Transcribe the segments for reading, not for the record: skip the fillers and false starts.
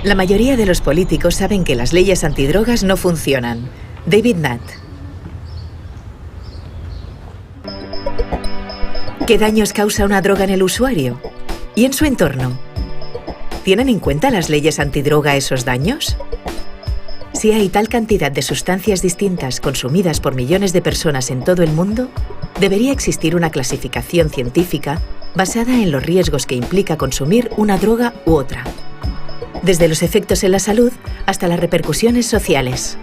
La mayoría de los políticos saben que las leyes antidrogas no funcionan. David Nutt. ¿Qué daños causa una droga en el usuario y en su entorno? ¿Tienen en cuenta las leyes antidroga esos daños? Si hay tal cantidad de sustancias distintas consumidas por millones de personas en todo el mundo, debería existir una clasificación científica basada en los riesgos que implica consumir una droga u otra, desde los efectos en la salud hasta las repercusiones sociales.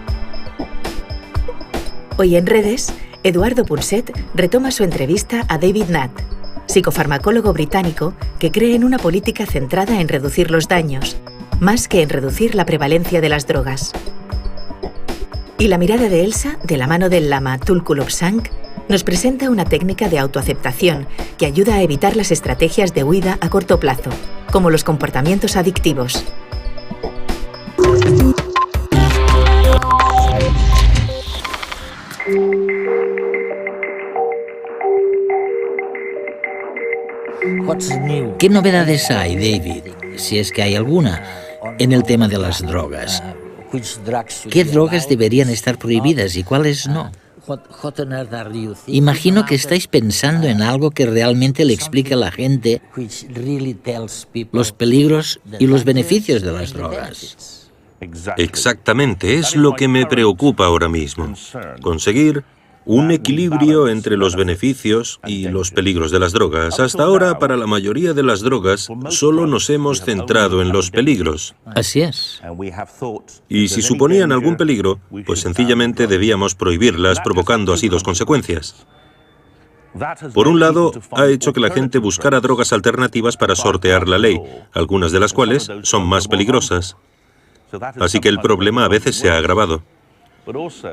Hoy en redes, Eduardo Punset retoma su entrevista a David Nutt, psicofarmacólogo británico que cree en una política centrada en reducir los daños, más que en reducir la prevalencia de las drogas. Y la mirada de Elsa, de la mano del lama Tulku Lobsang, nos presenta una técnica de autoaceptación que ayuda a evitar las estrategias de huida a corto plazo, como los comportamientos adictivos. ¿Qué novedades hay, David, si es que hay alguna, en el tema de las drogas? ¿Qué drogas deberían estar prohibidas y cuáles no? Imagino que estáis pensando en algo que realmente le explique a la gente los peligros y los beneficios de las drogas. Exactamente, es lo que me preocupa ahora mismo. Conseguir un equilibrio entre los beneficios y los peligros de las drogas. Hasta ahora, para la mayoría de las drogas, solo nos hemos centrado en los peligros. Así es. Y si suponían algún peligro, pues sencillamente debíamos prohibirlas, provocando así dos consecuencias. Por un lado, ha hecho que la gente buscara drogas alternativas para sortear la ley, algunas de las cuales son más peligrosas. Así que el problema a veces se ha agravado.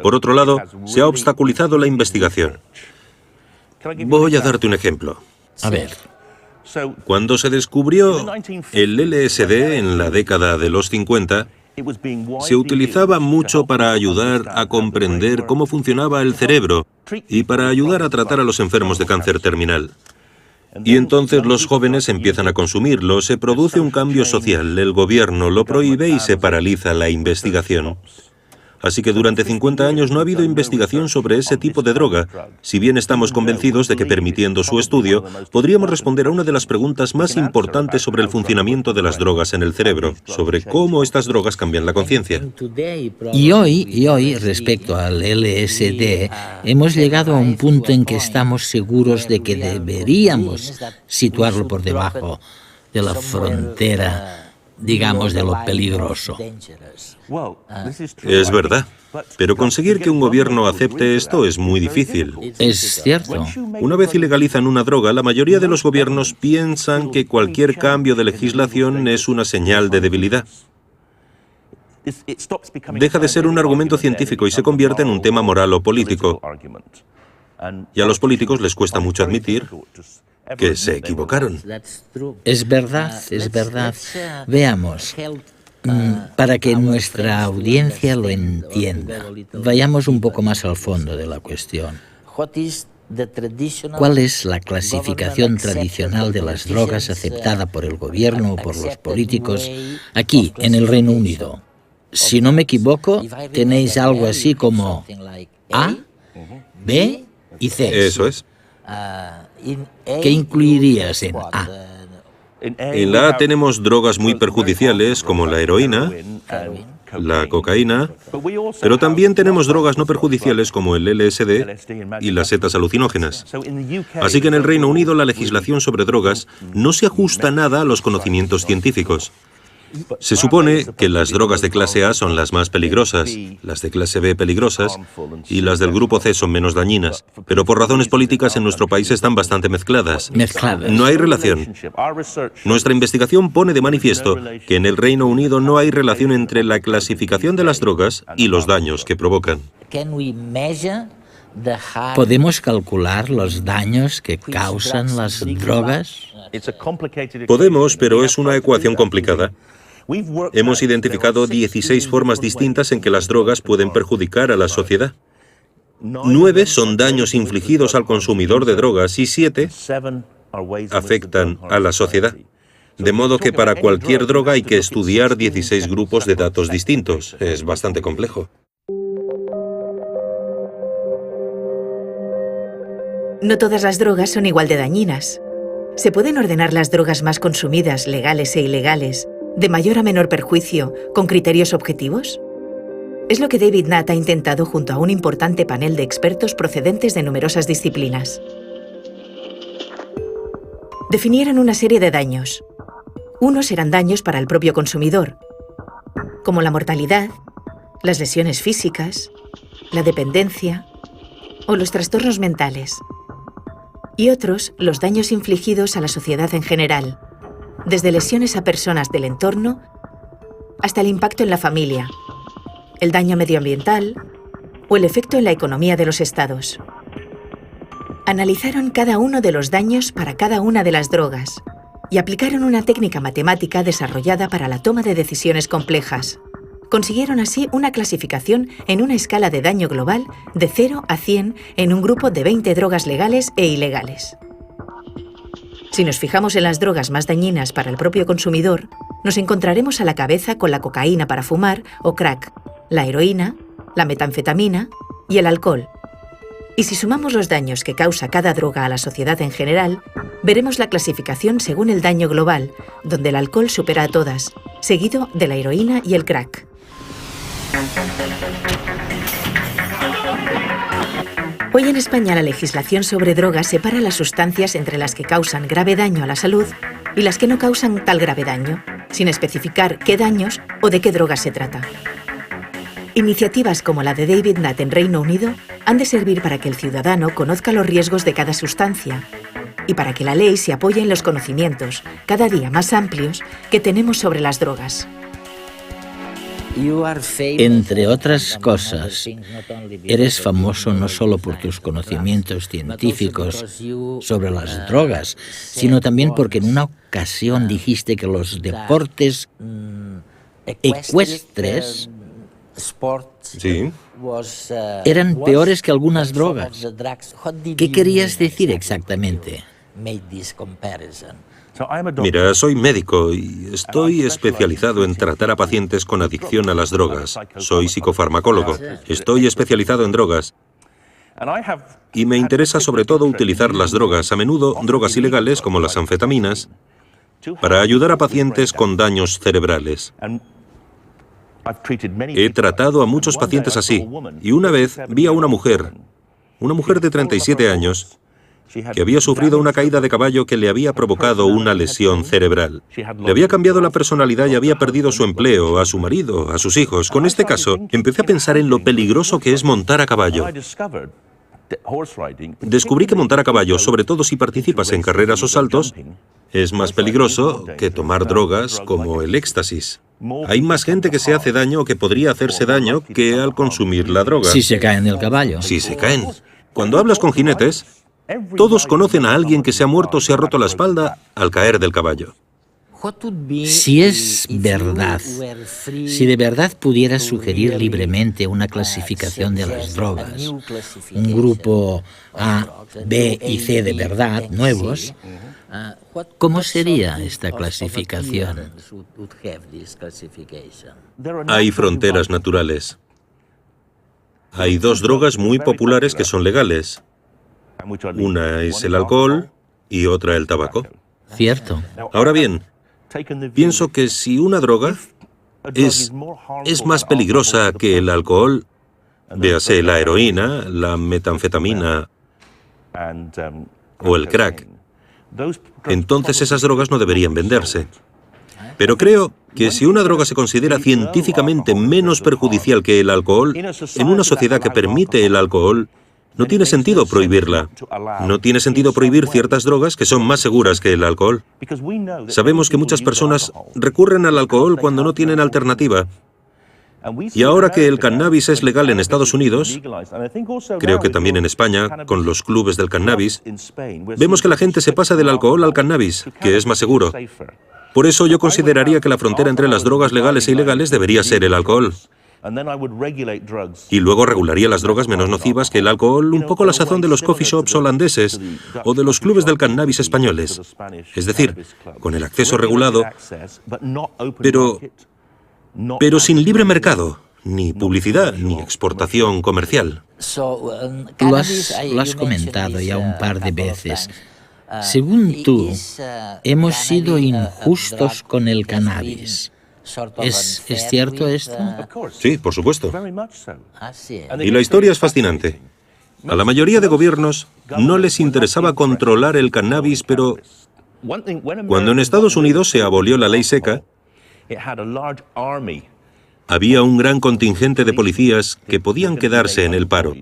Por otro lado, se ha obstaculizado la investigación. Voy a darte un ejemplo. A ver. Cuando se descubrió el LSD en la década de los 50, se utilizaba mucho para ayudar a comprender cómo funcionaba el cerebro y para ayudar a tratar a los enfermos de cáncer terminal. Y entonces los jóvenes empiezan a consumirlo, se produce un cambio social, el gobierno lo prohíbe y se paraliza la investigación. Así que durante 50 años no ha habido investigación sobre ese tipo de droga, si bien estamos convencidos de que permitiendo su estudio, podríamos responder a una de las preguntas más importantes sobre el funcionamiento de las drogas en el cerebro, sobre cómo estas drogas cambian la conciencia. Y hoy, respecto al LSD, hemos llegado a un punto en que estamos seguros de que deberíamos situarlo por debajo de la frontera, digamos, de lo peligroso. Es verdad, pero conseguir que un gobierno acepte esto es muy difícil. Es cierto. Una vez ilegalizan una droga, la mayoría de los gobiernos piensan que cualquier cambio de legislación es una señal de debilidad. Deja de ser un argumento científico y se convierte en un tema moral o político. Y a los políticos les cuesta mucho admitir que se equivocaron. Es verdad. Veamos, para que nuestra audiencia lo entienda, vayamos un poco más al fondo de la cuestión. ¿Cuál es la clasificación tradicional de las drogas aceptada por el gobierno o por los políticos aquí, en el Reino Unido? Si no me equivoco, tenéis algo así como A, B y C. Eso es. ¿Qué incluirías en A? En la A tenemos drogas muy perjudiciales como la heroína, la cocaína, pero también tenemos drogas no perjudiciales como el LSD y las setas alucinógenas. Así que en el Reino Unido la legislación sobre drogas no se ajusta nada a los conocimientos científicos. Se supone que las drogas de clase A son las más peligrosas, las de clase B peligrosas y las del grupo C son menos dañinas, pero por razones políticas en nuestro país están bastante mezcladas. No hay relación. Nuestra investigación pone de manifiesto que en el Reino Unido no hay relación entre la clasificación de las drogas y los daños que provocan. ¿Podemos calcular los daños que causan las drogas? Podemos, pero es una ecuación complicada. Hemos identificado 16 formas distintas en que las drogas pueden perjudicar a la sociedad. 9 son daños infligidos al consumidor de drogas y 7 afectan a la sociedad. De modo que para cualquier droga hay que estudiar 16 grupos de datos distintos. Es bastante complejo. No todas las drogas son igual de dañinas. ¿Se pueden ordenar las drogas más consumidas, legales e ilegales, de mayor a menor perjuicio, con criterios objetivos? Es lo que David Nutt ha intentado junto a un importante panel de expertos procedentes de numerosas disciplinas. Definieron una serie de daños. Unos eran daños para el propio consumidor, como la mortalidad, las lesiones físicas, la dependencia o los trastornos mentales. Y otros, los daños infligidos a la sociedad en general, desde lesiones a personas del entorno hasta el impacto en la familia, el daño medioambiental o el efecto en la economía de los estados. Analizaron cada uno de los daños para cada una de las drogas y aplicaron una técnica matemática desarrollada para la toma de decisiones complejas. Consiguieron así una clasificación en una escala de daño global de 0 a 100 en un grupo de 20 drogas legales e ilegales. Si nos fijamos en las drogas más dañinas para el propio consumidor, nos encontraremos a la cabeza con la cocaína para fumar o crack, la heroína, la metanfetamina y el alcohol. Y si sumamos los daños que causa cada droga a la sociedad en general, veremos la clasificación según el daño global, donde el alcohol supera a todas, seguido de la heroína y el crack. Hoy en España la legislación sobre drogas separa las sustancias entre las que causan grave daño a la salud y las que no causan tal grave daño, sin especificar qué daños o de qué drogas se trata. Iniciativas como la de David Nutt en Reino Unido han de servir para que el ciudadano conozca los riesgos de cada sustancia y para que la ley se apoye en los conocimientos, cada día más amplios, que tenemos sobre las drogas. Entre otras cosas, eres famoso no solo por tus conocimientos científicos sobre las drogas, sino también porque en una ocasión dijiste que los deportes ecuestres Sí. eran peores que algunas drogas. ¿Qué querías decir exactamente? Mira, soy médico y estoy especializado en tratar a pacientes con adicción a las drogas. Soy psicofarmacólogo. Estoy especializado en drogas. Y me interesa sobre todo utilizar las drogas, a menudo drogas ilegales como las anfetaminas, para ayudar a pacientes con daños cerebrales. He tratado a muchos pacientes así, y una vez vi a una mujer de 37 años, que había sufrido una caída de caballo que le había provocado una lesión cerebral. Le había cambiado la personalidad y había perdido su empleo, a su marido, a sus hijos. Con este caso, empecé a pensar en lo peligroso que es montar a caballo. Descubrí que montar a caballo, sobre todo si participas en carreras o saltos, es más peligroso que tomar drogas como el éxtasis. Hay más gente que se hace daño o que podría hacerse daño que al consumir la droga. Si se caen del caballo. Si se caen. Cuando hablas con jinetes, todos conocen a alguien que se ha muerto o se ha roto la espalda al caer del caballo. Si es verdad, si de verdad pudieras sugerir libremente una clasificación de las drogas, un grupo A, B y C de verdad, nuevos, ¿cómo sería esta clasificación? Hay fronteras naturales. Hay dos drogas muy populares que son legales. Una es el alcohol y otra el tabaco. Cierto. Ahora bien, pienso que si una droga es más peligrosa que el alcohol, véase la heroína, la metanfetamina o el crack, entonces esas drogas no deberían venderse. Pero creo que si una droga se considera científicamente menos perjudicial que el alcohol, en una sociedad que permite el alcohol, no tiene sentido prohibirla. No tiene sentido prohibir ciertas drogas que son más seguras que el alcohol. Sabemos que muchas personas recurren al alcohol cuando no tienen alternativa. Y ahora que el cannabis es legal en Estados Unidos, creo que también en España, con los clubes del cannabis, vemos que la gente se pasa del alcohol al cannabis, que es más seguro. Por eso yo consideraría que la frontera entre las drogas legales e ilegales debería ser el alcohol. Y luego regularía las drogas menos nocivas que el alcohol, un poco la sazón de los coffee shops holandeses o de los clubes del cannabis españoles. Es decir, con el acceso regulado, pero sin libre mercado, ni publicidad, ni exportación comercial. Lo has comentado ya un par de veces. Según tú, hemos sido injustos con el cannabis. ¿Es cierto esto? Sí, por supuesto. Y la historia es fascinante. A la mayoría de gobiernos no les interesaba controlar el cannabis, pero cuando en Estados Unidos se abolió la ley seca, había un gran contingente de policías que podían quedarse en el paro.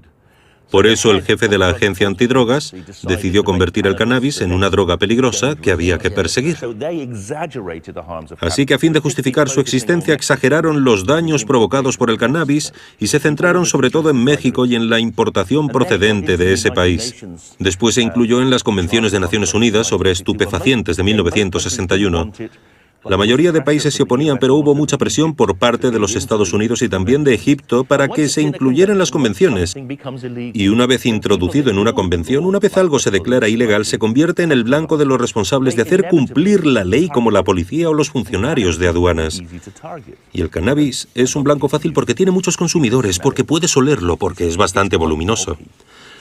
Por eso el jefe de la agencia antidrogas decidió convertir el cannabis en una droga peligrosa que había que perseguir. Así que a fin de justificar su existencia exageraron los daños provocados por el cannabis y se centraron sobre todo en México y en la importación procedente de ese país. Después se incluyó en las convenciones de Naciones Unidas sobre estupefacientes de 1961. La mayoría de países se oponían, pero hubo mucha presión por parte de los Estados Unidos y también de Egipto para que se incluyeran las convenciones. Y una vez introducido en una convención, una vez algo se declara ilegal, se convierte en el blanco de los responsables de hacer cumplir la ley, como la policía o los funcionarios de aduanas. Y el cannabis es un blanco fácil porque tiene muchos consumidores, porque puedes olerlo, porque es bastante voluminoso.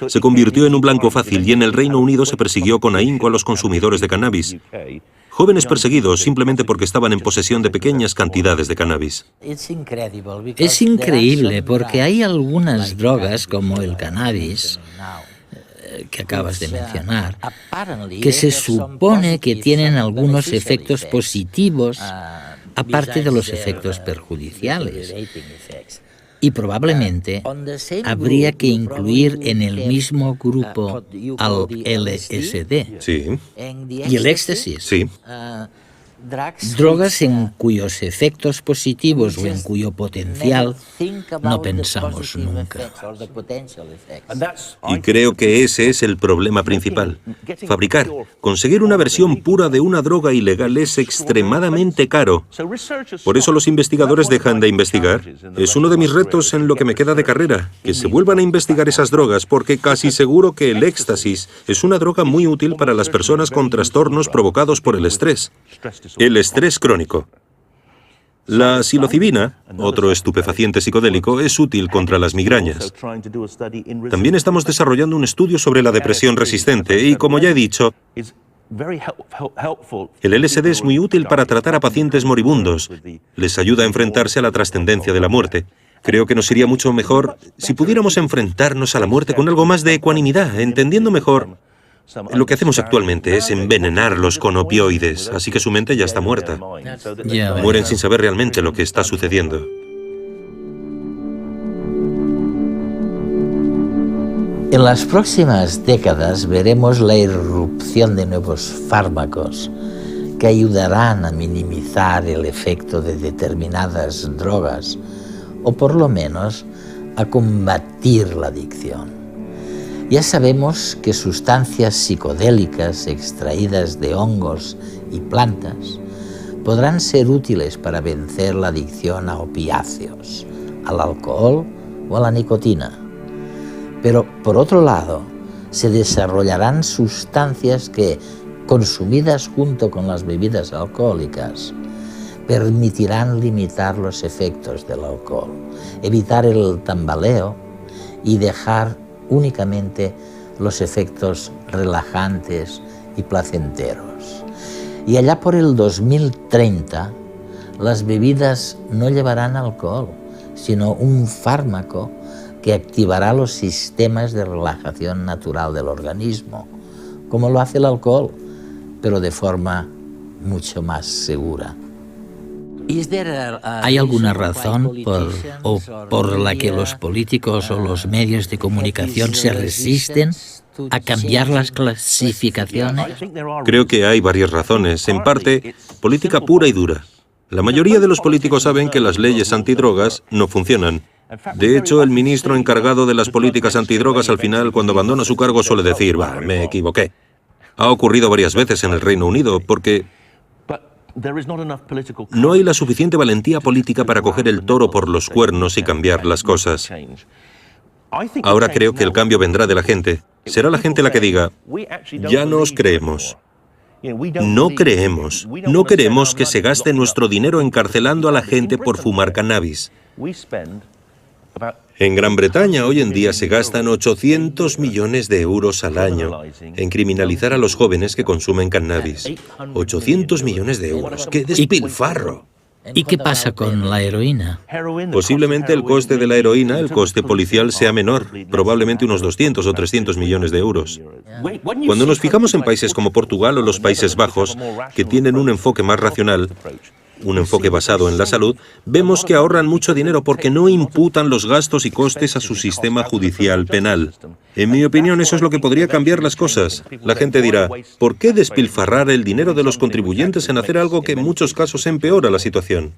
Se convirtió en un blanco fácil y en el Reino Unido se persiguió con ahínco a los consumidores de cannabis. Jóvenes perseguidos simplemente porque estaban en posesión de pequeñas cantidades de cannabis. Es increíble porque hay algunas drogas como el cannabis que acabas de mencionar, que se supone que tienen algunos efectos positivos aparte de los efectos perjudiciales. Y probablemente habría que incluir en el mismo grupo al LSD. Sí. Y el éxtasis. Sí. Drogas en cuyos efectos positivos o en cuyo potencial no pensamos nunca. Y creo que ese es el problema principal. Fabricar, conseguir una versión pura de una droga ilegal es extremadamente caro. Por eso los investigadores dejan de investigar. Es uno de mis retos en lo que me queda de carrera, que se vuelvan a investigar esas drogas, porque casi seguro que el éxtasis es una droga muy útil para las personas con trastornos provocados por el estrés. El estrés crónico. La psilocibina, otro estupefaciente psicodélico, es útil contra las migrañas. También estamos desarrollando un estudio sobre la depresión resistente y, como ya he dicho, el LSD es muy útil para tratar a pacientes moribundos. Les ayuda a enfrentarse a la trascendencia de la muerte. Creo que nos iría mucho mejor si pudiéramos enfrentarnos a la muerte con algo más de ecuanimidad, entendiendo mejor. Lo que hacemos actualmente es envenenarlos con opioides, así que su mente ya está muerta. Mueren sin saber realmente lo que está sucediendo. En las próximas décadas veremos la irrupción de nuevos fármacos que ayudarán a minimizar el efecto de determinadas drogas o por lo menos a combatir la adicción. Ya sabemos que sustancias psicodélicas extraídas de hongos y plantas podrán ser útiles para vencer la adicción a opiáceos, al alcohol o a la nicotina. Pero, por otro lado, se desarrollarán sustancias que, consumidas junto con las bebidas alcohólicas, permitirán limitar los efectos del alcohol, evitar el tambaleo y dejar únicamente los efectos relajantes y placenteros. Y allá por el 2030, las bebidas no llevarán alcohol, sino un fármaco que activará los sistemas de relajación natural del organismo, como lo hace el alcohol, pero de forma mucho más segura. ¿Hay alguna razón por la que los políticos o los medios de comunicación se resisten a cambiar las clasificaciones? Creo que hay varias razones. En parte, política pura y dura. La mayoría de los políticos saben que las leyes antidrogas no funcionan. De hecho, el ministro encargado de las políticas antidrogas al final, cuando abandona su cargo, suele decir, me equivoqué. Ha ocurrido varias veces en el Reino Unido porque No hay la suficiente valentía política para coger el toro por los cuernos y cambiar las cosas. Ahora creo que el cambio vendrá de la gente. Será la gente la que diga, ya no os creemos. No creemos. No queremos que se gaste nuestro dinero encarcelando a la gente por fumar cannabis. En Gran Bretaña hoy en día se gastan 800 millones de euros al año en criminalizar a los jóvenes que consumen cannabis. 800 millones de euros. ¡Qué despilfarro! ¿Y qué pasa con la heroína? Posiblemente el coste de la heroína, el coste policial, sea menor, probablemente unos 200 o 300 millones de euros. Cuando nos fijamos en países como Portugal o los Países Bajos, que tienen un enfoque más racional, un enfoque basado en la salud, vemos que ahorran mucho dinero porque no imputan los gastos y costes a su sistema judicial penal. En mi opinión, eso es lo que podría cambiar las cosas. La gente dirá, ¿por qué despilfarrar el dinero de los contribuyentes en hacer algo que en muchos casos empeora la situación?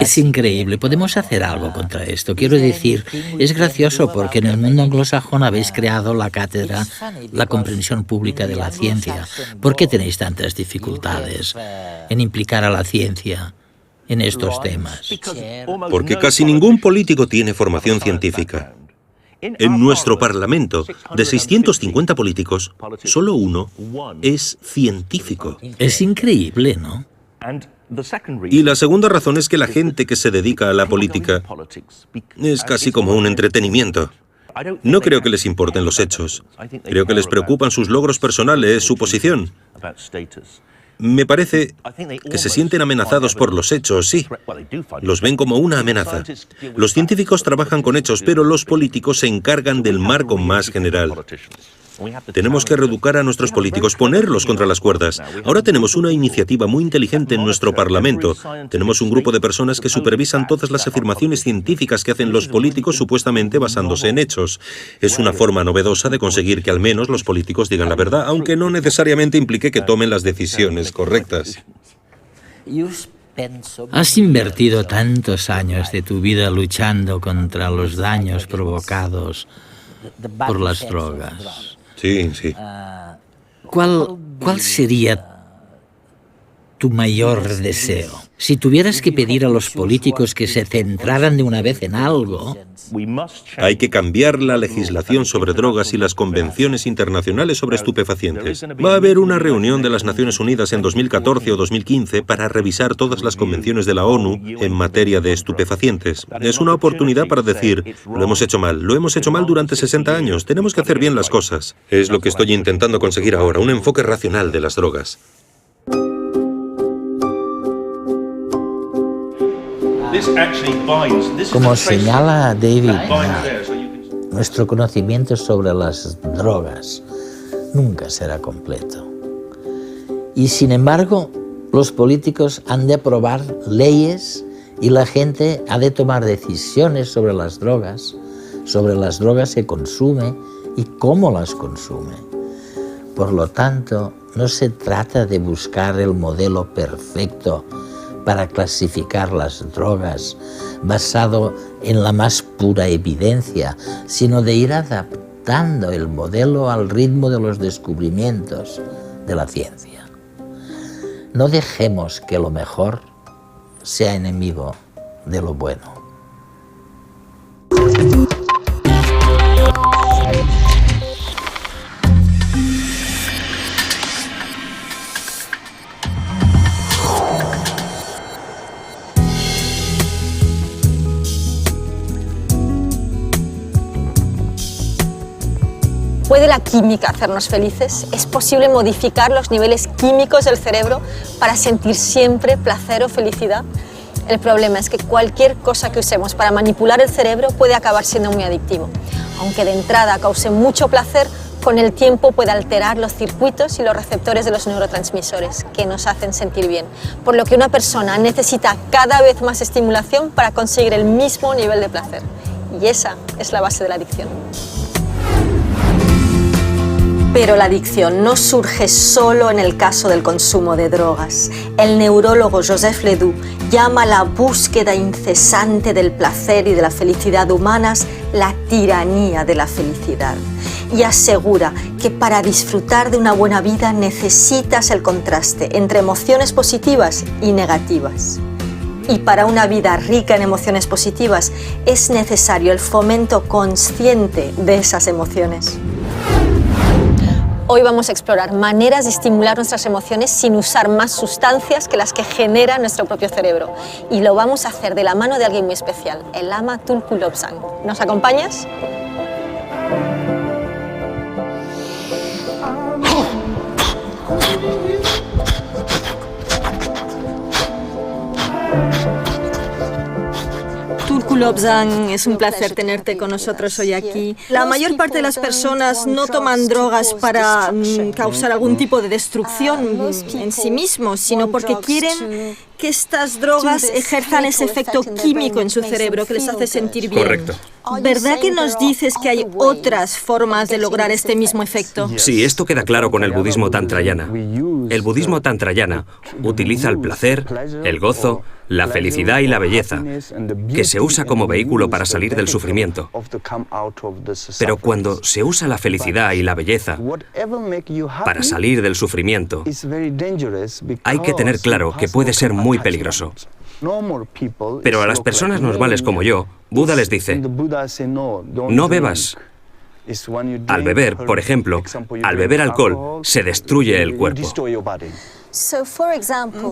Es increíble. Podemos hacer algo contra esto. Quiero decir, es gracioso porque en el mundo anglosajón habéis creado la cátedra, la comprensión pública de la ciencia. ¿Por qué tenéis tantas dificultades en implicar a la ciencia en estos temas? Porque casi ningún político tiene formación científica. En nuestro Parlamento, de 650 políticos, solo uno es científico. Es increíble, ¿no? Y la segunda razón es que la gente que se dedica a la política es casi como un entretenimiento. No creo que les importen los hechos. Creo que les preocupan sus logros personales, su posición. Me parece que se sienten amenazados por los hechos, sí. Los ven como una amenaza. Los científicos trabajan con hechos, pero los políticos se encargan del marco más general. Tenemos que reeducar a nuestros políticos, ponerlos contra las cuerdas. Ahora tenemos una iniciativa muy inteligente en nuestro Parlamento. Tenemos un grupo de personas que supervisan todas las afirmaciones científicas que hacen los políticos supuestamente basándose en hechos. Es una forma novedosa de conseguir que al menos los políticos digan la verdad, aunque no necesariamente implique que tomen las decisiones correctas. Has invertido tantos años de tu vida luchando contra los daños provocados por las drogas. Sí, sí. ¿Cuál sería tu mayor deseo? Si tuvieras que pedir a los políticos que se centraran de una vez en algo... Hay que cambiar la legislación sobre drogas y las convenciones internacionales sobre estupefacientes. Va a haber una reunión de las Naciones Unidas en 2014 o 2015 para revisar todas las convenciones de la ONU en materia de estupefacientes. Es una oportunidad para decir, lo hemos hecho mal durante 60 años, tenemos que hacer bien las cosas. Es lo que estoy intentando conseguir ahora, un enfoque racional de las drogas. Como señala David Natt, nuestro conocimiento sobre las drogas nunca será completo. Y sin embargo, los políticos han de aprobar leyes y la gente ha de tomar decisiones sobre las drogas que consume y cómo las consume. Por lo tanto, no se trata de buscar el modelo perfecto para clasificar las drogas basado en la más pura evidencia, sino de ir adaptando el modelo al ritmo de los descubrimientos de la ciencia. No dejemos que lo mejor sea enemigo de lo bueno. ¿Puede la química hacernos felices? ¿Es posible modificar los niveles químicos del cerebro para sentir siempre placer o felicidad? El problema es que cualquier cosa que usemos para manipular el cerebro puede acabar siendo muy adictivo. Aunque de entrada cause mucho placer, con el tiempo puede alterar los circuitos y los receptores de los neurotransmisores que nos hacen sentir bien, por lo que una persona necesita cada vez más estimulación para conseguir el mismo nivel de placer. Y esa es la base de la adicción. Pero la adicción no surge solo en el caso del consumo de drogas. El neurólogo Joseph Ledoux llama la búsqueda incesante del placer y de la felicidad humanas la tiranía de la felicidad. Y asegura que para disfrutar de una buena vida necesitas el contraste entre emociones positivas y negativas. Y para una vida rica en emociones positivas es necesario el fomento consciente de esas emociones. Hoy vamos a explorar maneras de estimular nuestras emociones sin usar más sustancias que las que genera nuestro propio cerebro. Y lo vamos a hacer de la mano de alguien muy especial, el Lama Tulku Lobsang. ¿Nos acompañas? Tulku Lobsang, es un placer tenerte con nosotros hoy aquí. La mayor parte de las personas no toman drogas para causar algún tipo de destrucción en sí mismos, sino porque quieren que estas drogas ejerzan ese efecto químico en su cerebro que les hace sentir bien. Correcto. ¿Verdad que nos dices que hay otras formas de lograr este mismo efecto? Sí, esto queda claro con el budismo tantrayana. El budismo tantrayana utiliza el placer, el gozo, la felicidad y la belleza, que se usa como vehículo para salir del sufrimiento. Pero cuando se usa la felicidad y la belleza para salir del sufrimiento, hay que tener claro que puede ser muy peligroso. Pero a las personas normales como yo, Buda les dice, no bebas. Al beber, por ejemplo, al beber alcohol, se destruye el cuerpo.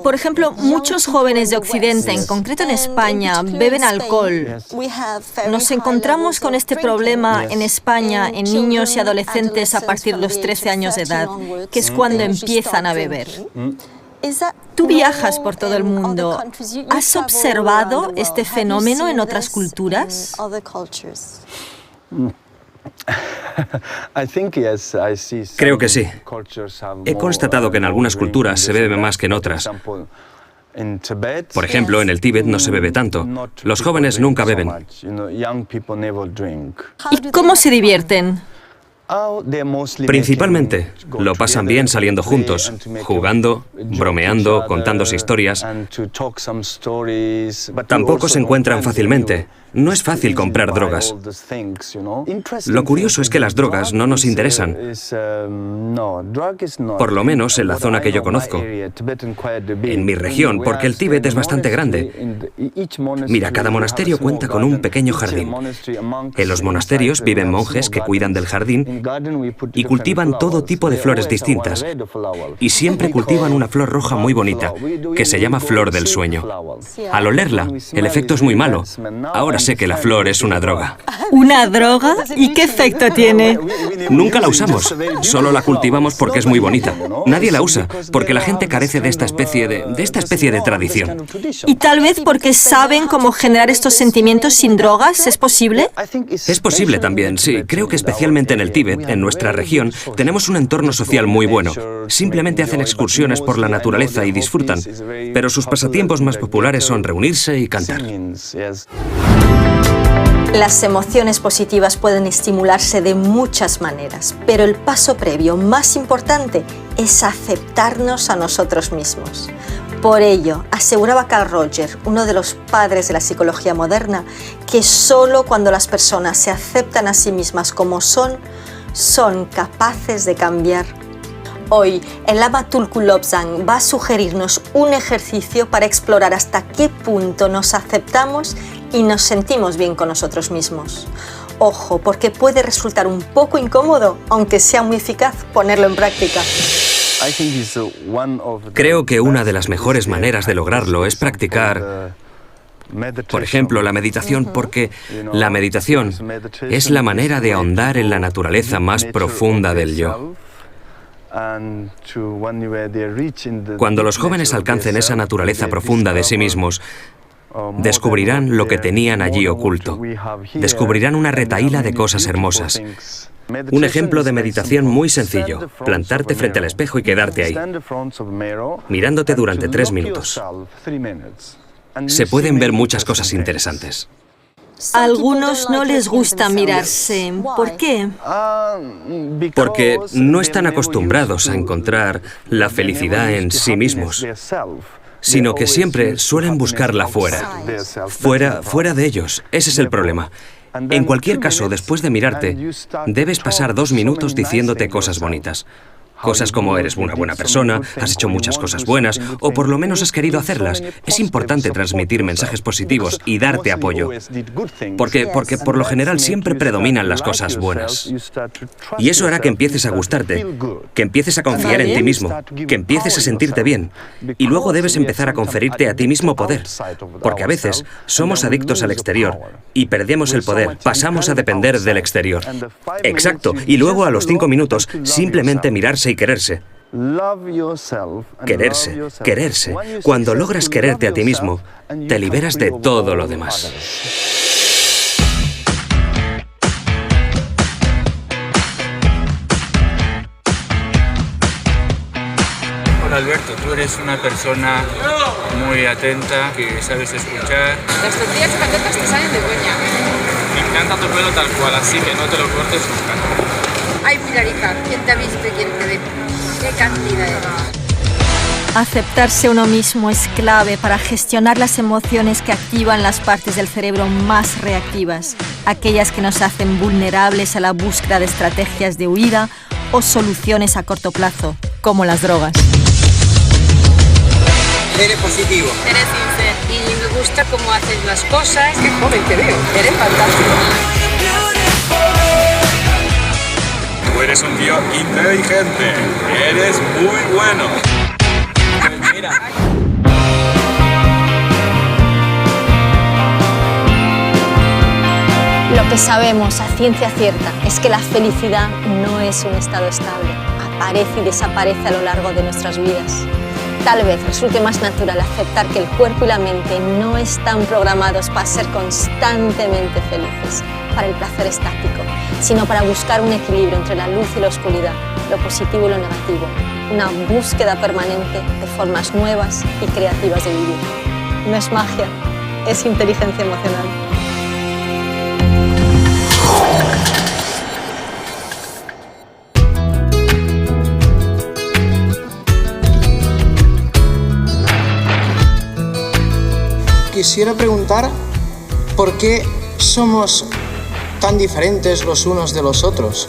Por ejemplo, muchos jóvenes de Occidente, en concreto en España, beben alcohol. Nos encontramos con este problema en España en niños y adolescentes a partir de los 13 años de edad, que es cuando empiezan a beber. Tú viajas por todo el mundo. ¿Has observado este fenómeno en otras culturas? Creo que sí. He constatado que en algunas culturas se bebe más que en otras. Por ejemplo, en el Tíbet no se bebe tanto. Los jóvenes nunca beben. ¿Y cómo se divierten? Principalmente, lo pasan bien saliendo juntos, jugando, bromeando, contándose historias. Tampoco se encuentran fácilmente. No es fácil comprar drogas. Lo curioso es que las drogas no nos interesan, por lo menos en la zona que yo conozco, en mi región, porque el Tíbet es bastante grande. Mira, cada monasterio cuenta con un pequeño jardín. En los monasterios viven monjes que cuidan del jardín y cultivan todo tipo de flores distintas. Y siempre cultivan una flor roja muy bonita, que se llama flor del sueño. Al olerla, el efecto es muy malo. Ahora sé que la flor es una droga. ¿Una droga? ¿Y qué efecto tiene? Nunca la usamos, solo la cultivamos porque es muy bonita. Nadie la usa, porque la gente carece de esta especie de tradición. Y tal vez porque saben cómo generar estos sentimientos sin drogas, ¿es posible? Es posible también, sí. Creo que especialmente en el Tíbet, en nuestra región, tenemos un entorno social muy bueno. Simplemente hacen excursiones por la naturaleza y disfrutan. Pero sus pasatiempos más populares son reunirse y cantar. Las emociones positivas pueden estimularse de muchas maneras, pero el paso previo más importante es aceptarnos a nosotros mismos. Por ello, aseguraba Carl Rogers, uno de los padres de la psicología moderna, que solo cuando las personas se aceptan a sí mismas como son capaces de cambiar. Hoy, el Lama Tulku Lobsang va a sugerirnos un ejercicio para explorar hasta qué punto nos aceptamos y nos sentimos bien con nosotros mismos. Ojo, porque puede resultar un poco incómodo, aunque sea muy eficaz ponerlo en práctica. Creo que una de las mejores maneras de lograrlo es practicar, por ejemplo, la meditación, porque la meditación es la manera de ahondar en la naturaleza más profunda del yo. Cuando los jóvenes alcancen esa naturaleza profunda de sí mismos, descubrirán lo que tenían allí oculto. Descubrirán una retahíla de cosas hermosas. Un ejemplo de meditación muy sencillo: plantarte frente al espejo y quedarte ahí, mirándote durante 3 minutos. Se pueden ver muchas cosas interesantes. A algunos no les gusta mirarse. ¿Por qué? Porque no están acostumbrados a encontrar la felicidad en sí mismos, sino que siempre suelen buscarla fuera de ellos. Ese es el problema. En cualquier caso, después de mirarte, debes pasar 2 minutos diciéndote cosas bonitas. Cosas como eres una buena persona, has hecho muchas cosas buenas, o por lo menos has querido hacerlas. Es importante transmitir mensajes positivos y darte apoyo. Porque por lo general siempre predominan las cosas buenas. Y eso hará que empieces a gustarte, que empieces a confiar en ti mismo, que empieces a sentirte bien. Y luego debes empezar a conferirte a ti mismo poder. Porque a veces somos adictos al exterior y perdemos el poder, pasamos a depender del exterior. Exacto. Y luego a los 5 minutos simplemente mirarse y quererse. Quererse. Cuando logras quererte a ti mismo, te liberas de todo lo demás. Hola Alberto, tú eres una persona muy atenta, que sabes escuchar. Las tortillas de patatas te salen de coña. Me encanta tu pelo tal cual, así que no te lo cortes nunca. Ay, Pilarica, ¿quién te ha visto y quién te ve? ¡Qué cantidad eres! Aceptarse uno mismo es clave para gestionar las emociones que activan las partes del cerebro más reactivas, aquellas que nos hacen vulnerables a la búsqueda de estrategias de huida o soluciones a corto plazo, como las drogas. Eres positivo. Eres sincero y me gusta cómo haces las cosas. ¡Qué joven te veo! Eres fantástico. Tú eres un tío inteligente, eres muy bueno. Mira. Lo que sabemos a ciencia cierta es que la felicidad no es un estado estable, aparece y desaparece a lo largo de nuestras vidas. Tal vez resulte más natural aceptar que el cuerpo y la mente no están programados para ser constantemente felices, para el placer estático, sino para buscar un equilibrio entre la luz y la oscuridad, lo positivo y lo negativo, una búsqueda permanente de formas nuevas y creativas de vivir. No es magia, es inteligencia emocional. Quisiera preguntar por qué somos tan diferentes los unos de los otros.